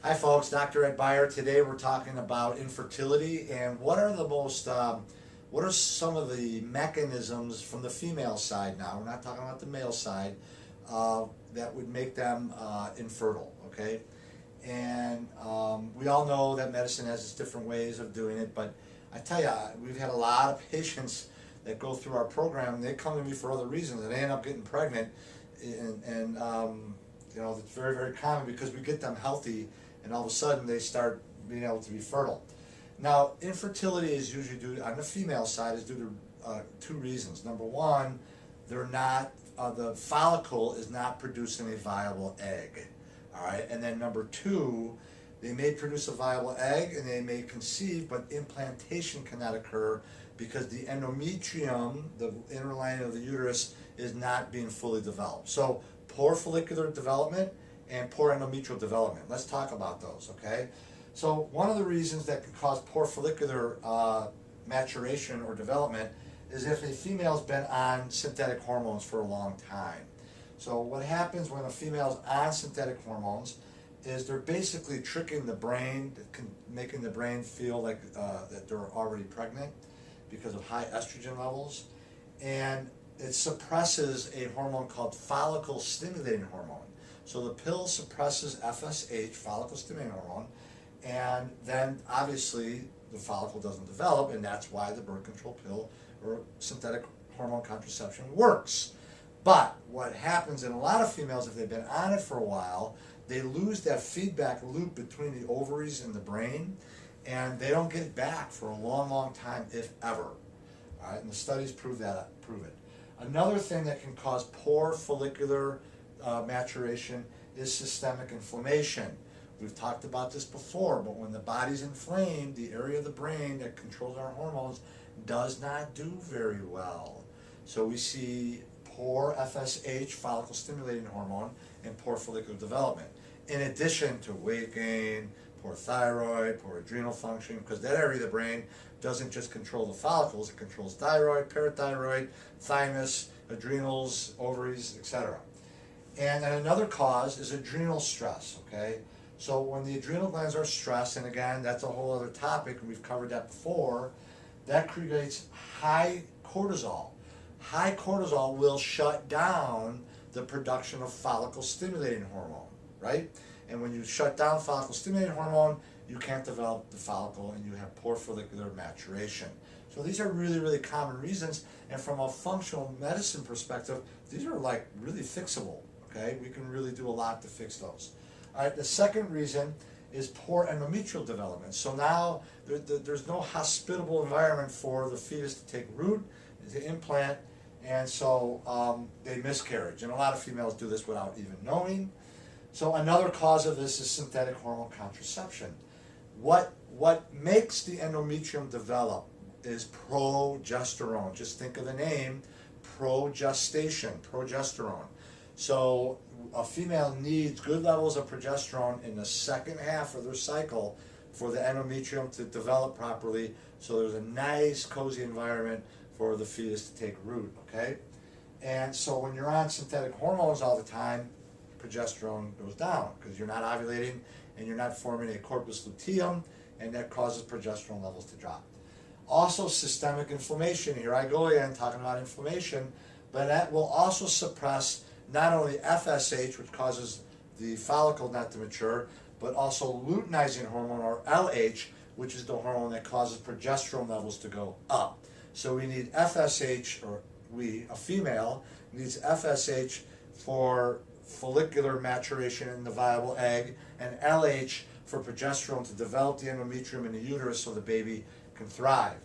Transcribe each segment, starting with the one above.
Hi folks, Dr. Ed Beyer. Today we're talking about infertility and what are what are some of the mechanisms from the female side now, we're not talking about the male side, that would make them infertile, okay? And we all know that medicine has its different ways of doing it, but I tell you, we've had a lot of patients that go through our program and they come to me for other reasons and they end up getting pregnant and you know, it's very, very common because we get them healthy and all of a sudden they start being able to be fertile. Now, infertility is usually due, on the female side, is due to two reasons. Number one, they're not, the follicle is not producing a viable egg. All right, and then number two, they may produce a viable egg and they may conceive, but implantation cannot occur because the endometrium, the inner lining of the uterus, is not being fully developed. So poor follicular development and poor endometrial development. Let's talk about those, okay? So one of the reasons that can cause poor follicular maturation or development is if a female's been on synthetic hormones for a long time. So what happens when a female's on synthetic hormones is they're basically tricking the brain, making the brain feel like that they're already pregnant because of high estrogen levels, and it suppresses a hormone called follicle stimulating hormone. So the pill suppresses FSH, follicle stimulating hormone, and then obviously the follicle doesn't develop, and that's why the birth control pill or synthetic hormone contraception works. But what happens in a lot of females, if they've been on it for a while, they lose that feedback loop between the ovaries and the brain, and they don't get it back for a long, long time, if ever. All right, and the studies prove it. Another thing that can cause poor follicular maturation is systemic inflammation. We've talked about this before, but when the body's inflamed, the area of the brain that controls our hormones does not do very well. So we see poor FSH, follicle stimulating hormone, and poor follicular development. In addition to weight gain, poor thyroid, poor adrenal function, because that area of the brain doesn't just control the follicles, it controls thyroid, parathyroid, thymus, adrenals, ovaries, etc. And then another cause is adrenal stress, okay? So when the adrenal glands are stressed, and again, that's a whole other topic, and we've covered that before, that creates high cortisol. High cortisol will shut down the production of follicle stimulating hormone, right? And when you shut down follicle stimulating hormone, you can't develop the follicle and you have poor follicular maturation. So these are really, really common reasons, and from a functional medicine perspective, these are like really fixable, okay? We can really do a lot to fix those. All right, the second reason is poor endometrial development. So now there's no hospitable environment for the fetus to take root, to implant, and so they miscarriage. And a lot of females do this without even knowing. So another cause of this is synthetic hormone contraception. What makes the endometrium develop is progesterone. Just think of the name, progestation, progesterone. So a female needs good levels of progesterone in the second half of their cycle for the endometrium to develop properly, so there's a nice cozy environment for the fetus to take root, okay? And so when you're on synthetic hormones all the time, progesterone goes down because you're not ovulating and you're not forming a corpus luteum, and that causes progesterone levels to drop. Also, systemic inflammation. Here I go again talking about inflammation, but that will also suppress not only FSH, which causes the follicle not to mature, but also luteinizing hormone, or LH, which is the hormone that causes progesterone levels to go up. So we need FSH, or a female, needs FSH for follicular maturation in the viable egg, and LH for progesterone to develop the endometrium in the uterus so the baby can thrive.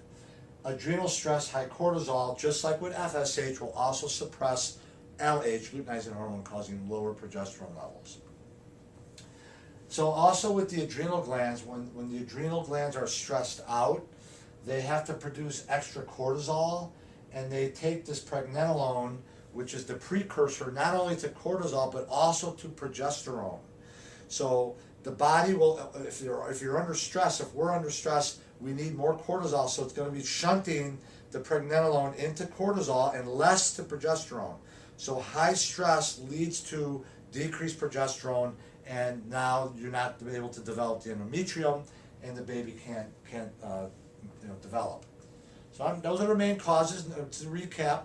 Adrenal stress, high cortisol, just like with FSH, will also suppress LH, luteinizing hormone, causing lower progesterone levels. So also with the adrenal glands, when the adrenal glands are stressed out, they have to produce extra cortisol, and they take this pregnenolone, which is the precursor not only to cortisol but also to progesterone. So the body will, if you're under stress, if we're under stress, we need more cortisol, so it's going to be shunting the pregnenolone into cortisol and less to progesterone. So high stress leads to decreased progesterone and now you're not able to develop the endometrium, and the baby can't develop. So those are the main causes. To recap: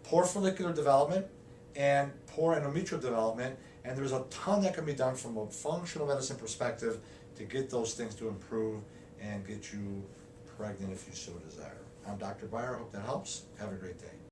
poor follicular development and poor endometrial development, and there's a ton that can be done from a functional medicine perspective to get those things to improve and get you pregnant if you so desire. I'm Dr. Byer. Hope that helps. Have a great day.